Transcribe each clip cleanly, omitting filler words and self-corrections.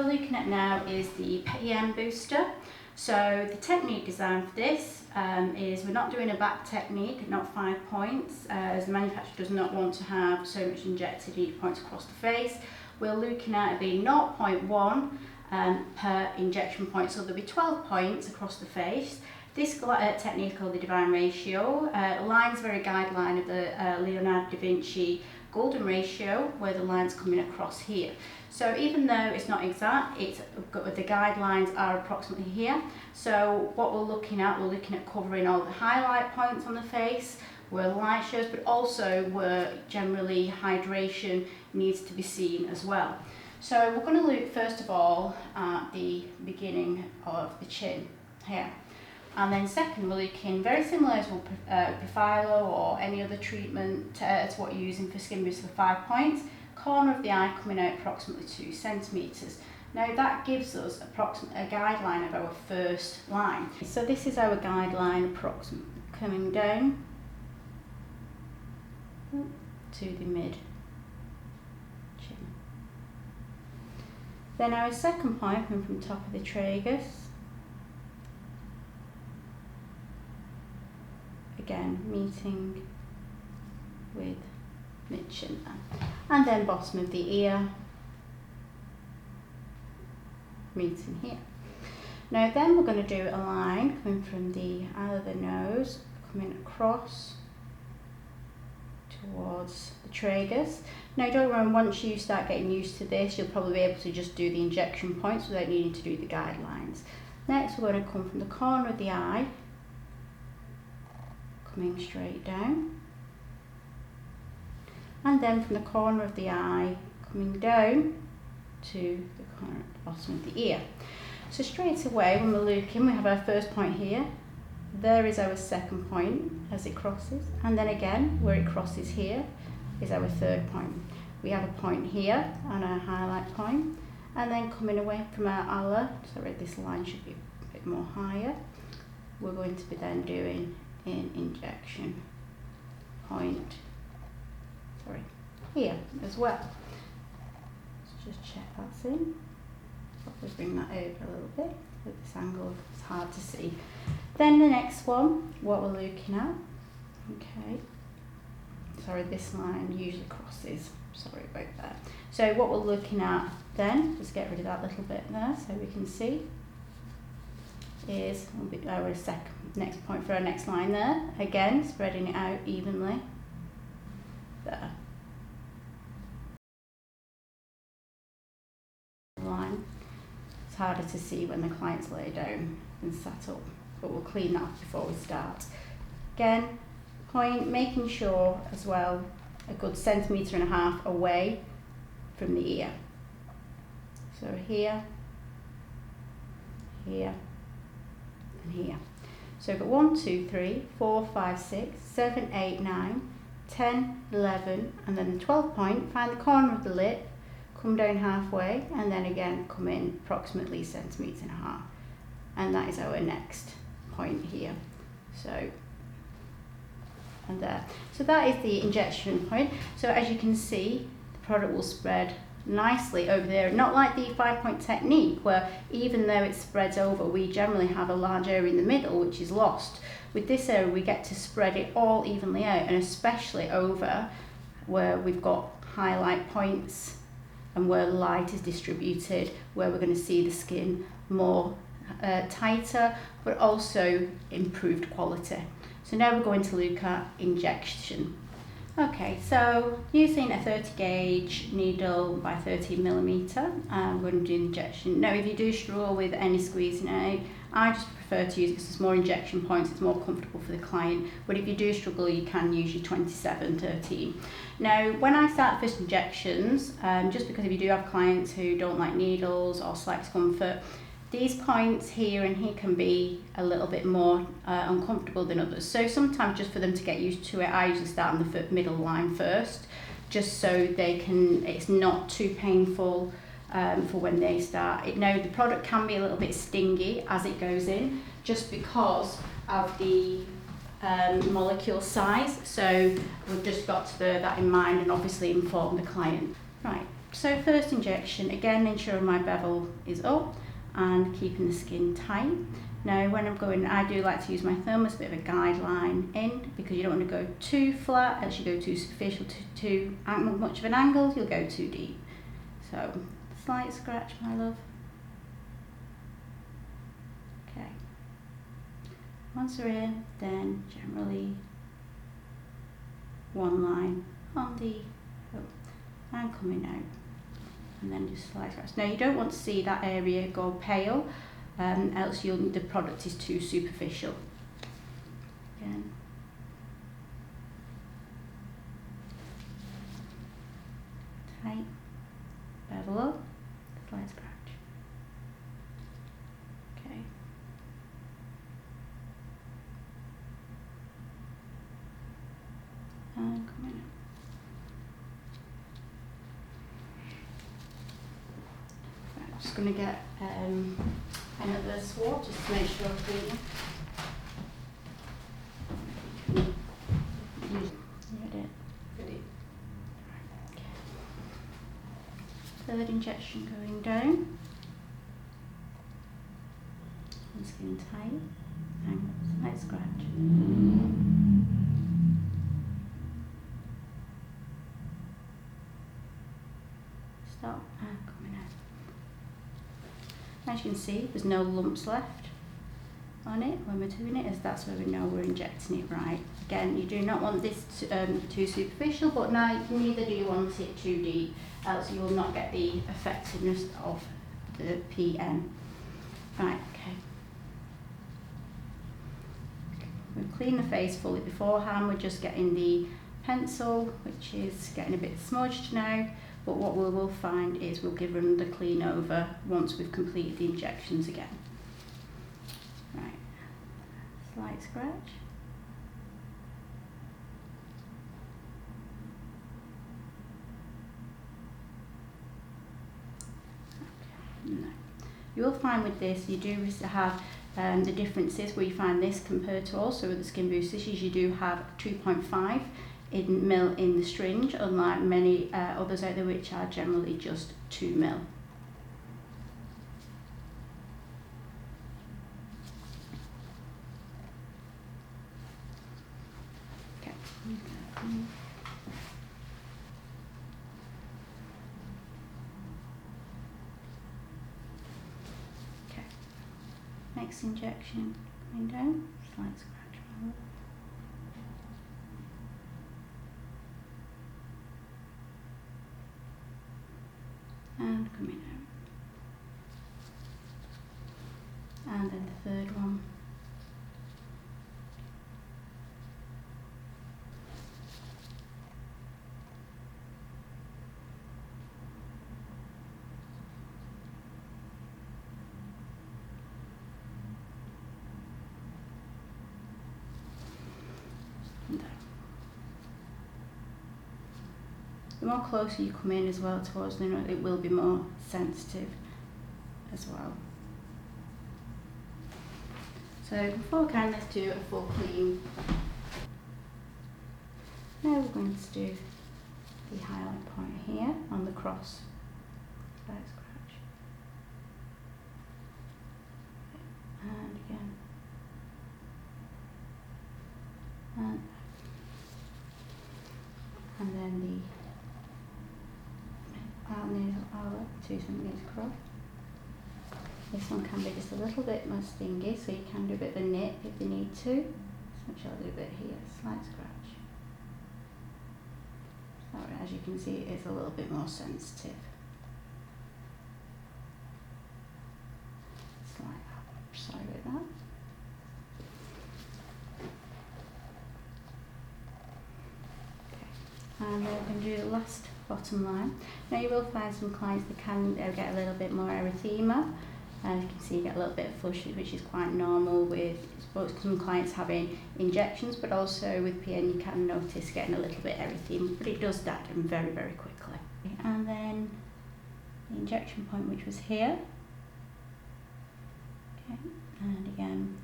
looking at now is the Pn Booster. So the technique designed for this is we're not doing a back technique, not 5 points, as the manufacturer does not want to have so much injected at each point across the face. We're looking at it being 0.1 per injection point, so there'll be 12 points across the face. This technique called the divine ratio aligns very guideline of the Leonardo da Vinci golden ratio, where the line's coming across here. So even though it's not exact, the guidelines are approximately here. So what we're looking at covering all the highlight points on the face, where light shows, but also where generally hydration needs to be seen as well. So we're going to look first of all at the beginning of the chin here. And then second, we're looking very similar to Profilo or any other treatment to what you're using for skin boost for 5 points. Corner of the eye coming out approximately 2 centimetres. Now that gives us approximately a guideline of our first line. So this is our guideline approximately coming down to the mid chin. Then our second point coming from top of the tragus. Again, meeting with mid-chin and then bottom of the ear, meeting here. Now then we're going to do a line coming from the eye of the nose, coming across towards the tragus. Now don't worry, once you start getting used to this, you'll probably be able to just do the injection points without needing to do the guidelines. Next we're going to come from the corner of the eye, coming straight down, and then from the corner of the eye coming down to the corner at the bottom of the ear. So straight away when we're looking, we have our first point here, there is our second point as it crosses, and then again where it crosses here is our third point. We have a point here and a highlight point, and then coming away from our ala, sorry, this line should be a bit more higher, we're going to be then doing in injection point, sorry, here as well. Let's just check that's in. Probably bring that over a little bit with this angle, it's hard to see. Then the next one, what we're looking at, okay, sorry, this line usually crosses, sorry about that. So what we're looking at then, just get rid of that little bit there so we can see, is our next point for our next line there. Again, spreading it out evenly. There. Line. It's harder to see when the client's lay down and sat up, but we'll clean that up before we start. Again, point, making sure as well a good 1.5 centimetres away from the ear. So here, here, and here. So we've got 1, 2, 3, 4, 5, 6, 7, 8, 9, 10, 11, and then the 12th point, find the corner of the lip, come down halfway, and then again come in approximately 1.5 centimetres. And that is our next point here. So, and there. So that is the injection point. So as you can see, the product will spread nicely over there, not like the 5-point technique where even though it spreads over, we generally have a large area in the middle which is lost. With this area we get to spread it all evenly out, and especially over where we've got highlight points and where light is distributed, where we're going to see the skin more tighter but also improved quality. So now we're going to look at injection. Okay, so using a 30 gauge needle by 30mm, I'm going to do the injection. Now if you do struggle with any squeezing out, I just prefer to use it because there's more injection points, it's more comfortable for the client, but if you do struggle you can use your 27-13. Now when I start the first injections, just because if you do have clients who don't like needles or slight discomfort, these points here and here can be a little bit more uncomfortable than others. So sometimes just for them to get used to it, I usually start on the middle line first, just so they can, it's not too painful for when they start. Now the product can be a little bit stingy as it goes in, just because of the molecule size. So we've just got to bear that in mind and obviously inform the client. Right, So first injection, again ensuring my bevel is up and keeping the skin tight. Now when I'm going, I do like to use my thumb as a bit of a guideline in, because you don't want to go too flat, as you go too superficial, too much of an angle, you'll go too deep. So slight scratch, my love. Okay. Once we're in, then generally one line on the hook and coming out, and then just slight scratch. Now you don't want to see that area go pale, else the product is too superficial. Again. Tight, bevel up, slight scratch. Okay. And coming out. Right, I'm just going to get another swab just to make sure I'm clean. Ready? Ready. Okay. Third injection going down. And skin tight. And slight scratch. Stop and coming out. As you can see, there's no lumps left on it when we're doing it, as that's where we know we're injecting it right. Again, you do not want this too superficial, but neither do you want it too deep, else you will not get the effectiveness of the PN. Right, okay. We've cleaned the face fully beforehand, we're just getting the pencil, which is getting a bit smudged now. But what we will find is we'll give another clean over once we've completed the injections again. Right, slight scratch. Okay. No. You will find with this, you do have the differences where you find this compared to also with the skin boosters, is you do have 2.5 mil in the syringe, unlike many others out there which are generally just 2 mil. Okay. Okay. Next injection coming down, slight scratch. And coming out. And then the third one. And there. The more closer you come in as well towards the nose, it will be more sensitive as well. So before we can, let's do a full clean. Now we're going to do the highlight point here on the cross. Slight scratch. And again. And then the nasal 2 centimeters across. This one can be just a little bit more stingy, so you can do a bit of a nip if you need to. Which I'll do a bit here, slight scratch. So as you can see, it's a little bit more sensitive. Slight up, sorry about that. And then we're going to do the last bottom line. Now you will find some clients that can get a little bit more erythema. As you can see, you get a little bit of flush, which is quite normal with some clients having injections, but also with PN you can notice getting a little bit erythema, but it does die down very, very quickly. And then the injection point, which was here. Okay, and again.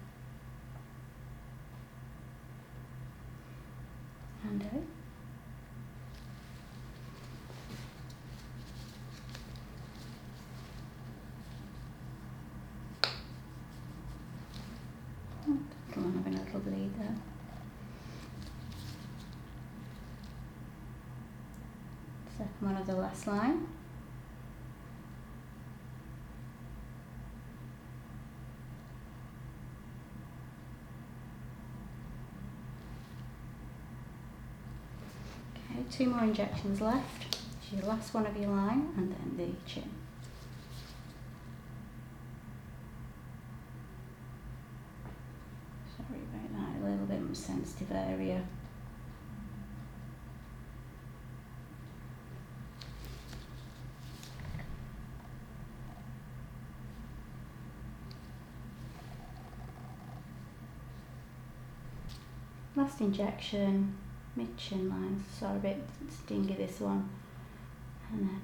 And out. little bleed there. Second one of the last line. Okay, 2 more injections left. It's your last one of your line, and then the chin. Sorry about that, a little bit more sensitive area. Last injection, mid-chin lines, sorry, a bit stingy this one, and out.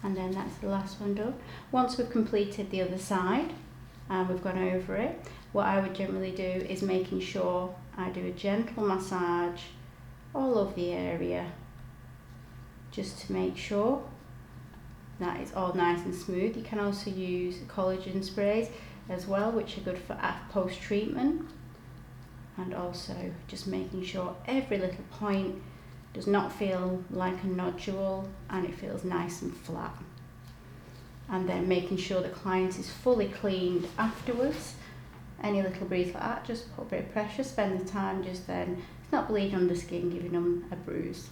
And then that's the last one done. Once we've completed the other side and we've gone over it, what I would generally do is making sure I do a gentle massage all over the area, just to make sure that it's all nice and smooth. You can also use collagen sprays as well, which are good for post-treatment, and also just making sure every little point does not feel like a nodule and it feels nice and flat. And then making sure the client is fully cleaned afterwards. Any little breeze like that, just put a bit of pressure, spend the time just then. It's not bleeding on the skin, giving them a bruise.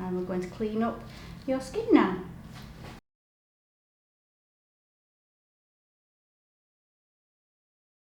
And we're going to clean up your skin now.